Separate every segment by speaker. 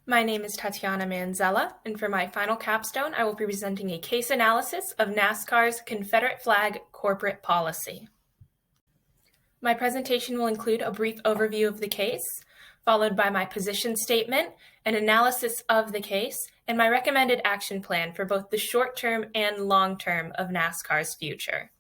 Speaker 1: My name is Tatiana Manzella, and for my final capstone, I will be presenting a case analysis of NASCAR's Confederate flag corporate policy. My presentation will include a brief overview of the case, followed by my position statement, an analysis of the case, and my recommended action plan for both the short-term and long-term of NASCAR's future.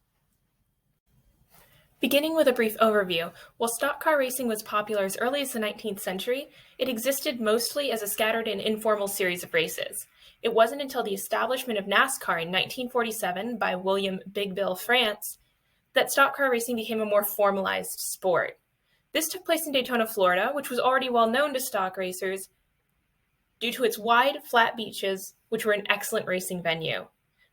Speaker 1: Beginning with a brief overview, while stock car racing was popular as early as the 19th century, it existed mostly as a scattered and informal series of races. It wasn't until the establishment of NASCAR in 1947 by William Big Bill France that stock car racing became a more formalized sport. This took place in Daytona, Florida, which was already well known to stock racers due to its wide, flat beaches, which were an excellent racing venue.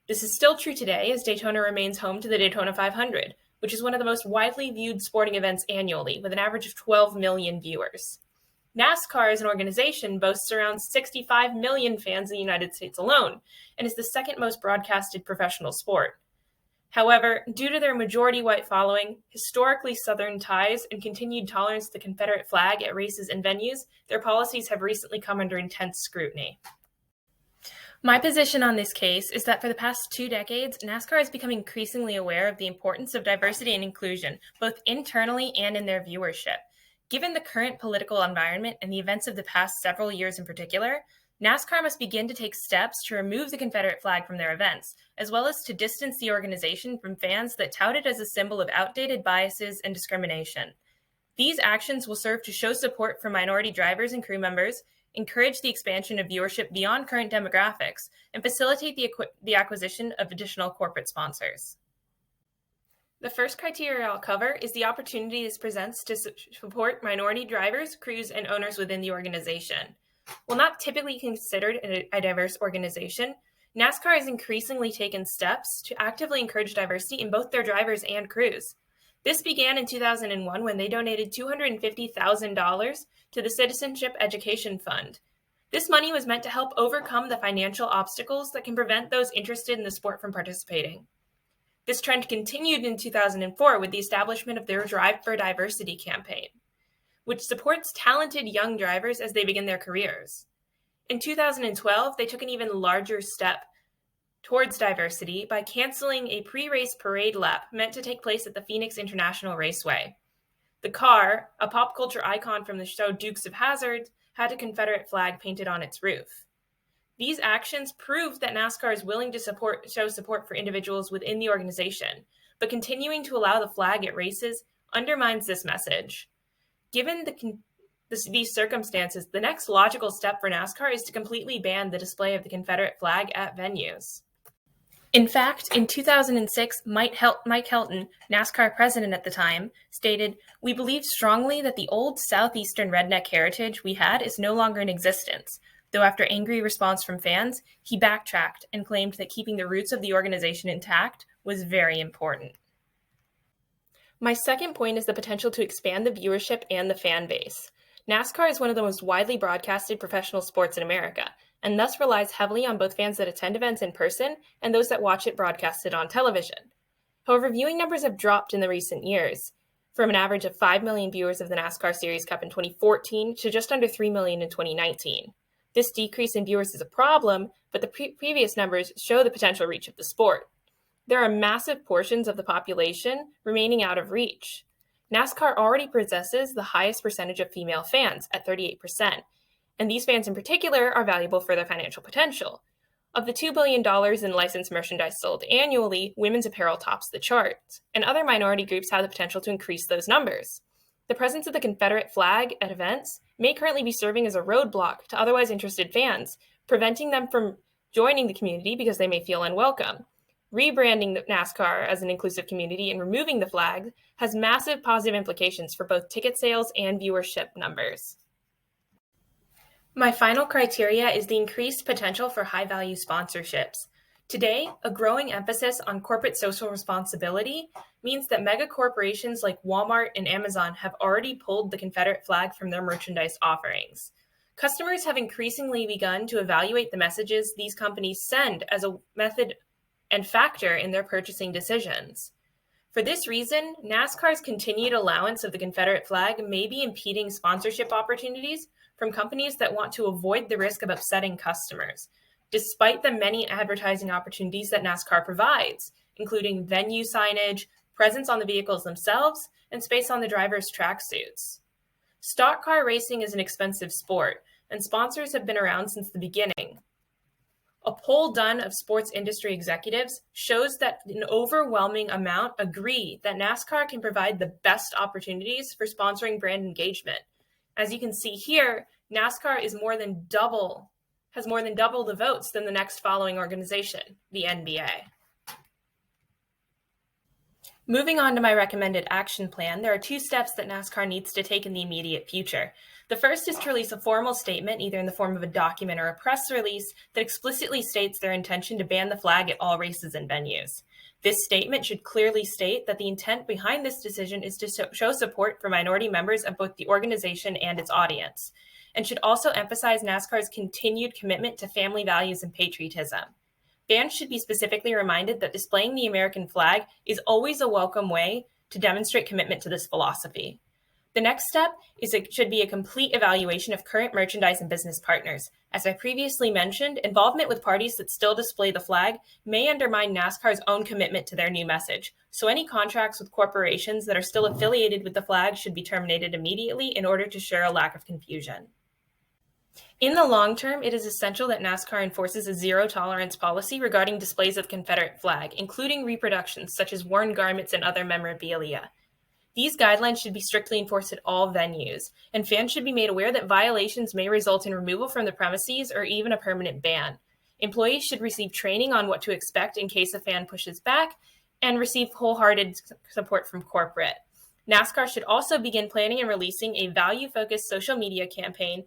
Speaker 1: This is still true today, as Daytona remains home to the Daytona 500, which is one of the most widely viewed sporting events annually, with an average of 12 million viewers. NASCAR as an organization boasts around 65 million fans in the United States alone, and is the second most broadcasted professional sport. However, due to their majority white following, historically Southern ties, and continued tolerance to the Confederate flag at races and venues, their policies have recently come under intense scrutiny. My position on this case is that for the past 2 decades, NASCAR has become increasingly aware of the importance of diversity and inclusion, both internally and in their viewership. Given the current political environment and the events of the past several years in particular, NASCAR must begin to take steps to remove the Confederate flag from their events, as well as to distance the organization from fans that tout it as a symbol of outdated biases and discrimination. These actions will serve to show support for minority drivers and crew members, encourage the expansion of viewership beyond current demographics, and facilitate the acquisition of additional corporate sponsors. The first criteria I'll cover is the opportunity this presents to support minority drivers, crews, and owners within the organization. While not typically considered a diverse organization, NASCAR has increasingly taken steps to actively encourage diversity in both their drivers and crews. This began in 2001 when they donated $250,000 to the Citizenship Education Fund. This money was meant to help overcome the financial obstacles that can prevent those interested in the sport from participating. This trend continued in 2004 with the establishment of their Drive for Diversity campaign, which supports talented young drivers as they begin their careers. In 2012, they took an even larger step towards diversity by canceling a pre-race parade lap meant to take place at the Phoenix International Raceway. The car, a pop culture icon from the show Dukes of Hazzard, had a Confederate flag painted on its roof. These actions proved that NASCAR is willing to show support for individuals within the organization, but continuing to allow the flag at races undermines this message. Given these circumstances, the next logical step for NASCAR is to completely ban the display of the Confederate flag at venues. In fact, in 2006, Mike Helton, NASCAR president at the time, stated, "We believe strongly that the old southeastern redneck heritage we had is no longer in existence," though after angry response from fans, he backtracked and claimed that keeping the roots of the organization intact was very important. My second point is the potential to expand the viewership and the fan base. NASCAR is one of the most widely broadcasted professional sports in America, and thus relies heavily on both fans that attend events in person and those that watch it broadcasted on television. However, viewing numbers have dropped in the recent years, from an average of 5 million viewers of the NASCAR Series Cup in 2014 to just under 3 million in 2019. This decrease in viewers is a problem, but the previous numbers show the potential reach of the sport. There are massive portions of the population remaining out of reach. NASCAR already possesses the highest percentage of female fans at 38%, and these fans in particular are valuable for their financial potential. Of the $2 billion in licensed merchandise sold annually, women's apparel tops the charts, and other minority groups have the potential to increase those numbers. The presence of the Confederate flag at events may currently be serving as a roadblock to otherwise interested fans, preventing them from joining the community because they may feel unwelcome. Rebranding the NASCAR as an inclusive community and removing the flag has massive positive implications for both ticket sales and viewership numbers. My final criteria is the increased potential for high-value sponsorships. Today, a growing emphasis on corporate social responsibility means that mega corporations like Walmart and Amazon have already pulled the Confederate flag from their merchandise offerings. Customers have increasingly begun to evaluate the messages these companies send as a method and factor in their purchasing decisions. For this reason, NASCAR's continued allowance of the Confederate flag may be impeding sponsorship opportunities from companies that want to avoid the risk of upsetting customers, despite the many advertising opportunities that NASCAR provides, including venue signage, presence on the vehicles themselves, and space on the drivers' tracksuits. Stock car racing is an expensive sport, and sponsors have been around since the beginning. A poll done of sports industry executives shows that an overwhelming amount agree that NASCAR can provide the best opportunities for sponsoring brand engagement. As you can see here, NASCAR has more than double the votes than the next following organization, the NBA. Moving on to my recommended action plan, there are 2 steps that NASCAR needs to take in the immediate future. The first is to release a formal statement, either in the form of a document or a press release, that explicitly states their intention to ban the flag at all races and venues. This statement should clearly state that the intent behind this decision is to show support for minority members of both the organization and its audience, and should also emphasize NASCAR's continued commitment to family values and patriotism. Fans should be specifically reminded that displaying the American flag is always a welcome way to demonstrate commitment to this philosophy. The next step should be a complete evaluation of current merchandise and business partners. As I previously mentioned, involvement with parties that still display the flag may undermine NASCAR's own commitment to their new message, so any contracts with corporations that are still affiliated with the flag should be terminated immediately in order to ensure a lack of confusion. In the long term, it is essential that NASCAR enforces a zero-tolerance policy regarding displays of the Confederate flag, including reproductions such as worn garments and other memorabilia. These guidelines should be strictly enforced at all venues, and fans should be made aware that violations may result in removal from the premises or even a permanent ban. Employees should receive training on what to expect in case a fan pushes back, and receive wholehearted support from corporate. NASCAR should also begin planning and releasing a value-focused social media campaign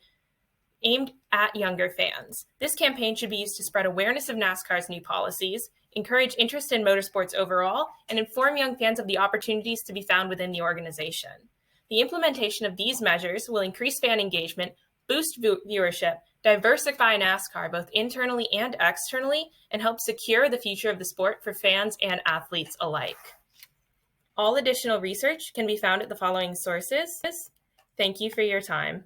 Speaker 1: aimed at younger fans. This campaign should be used to spread awareness of NASCAR's new policies, encourage interest in motorsports overall, and inform young fans of the opportunities to be found within the organization. The implementation of these measures will increase fan engagement, boost viewership, diversify NASCAR both internally and externally, and help secure the future of the sport for fans and athletes alike. All additional research can be found at the following sources. Thank you for your time.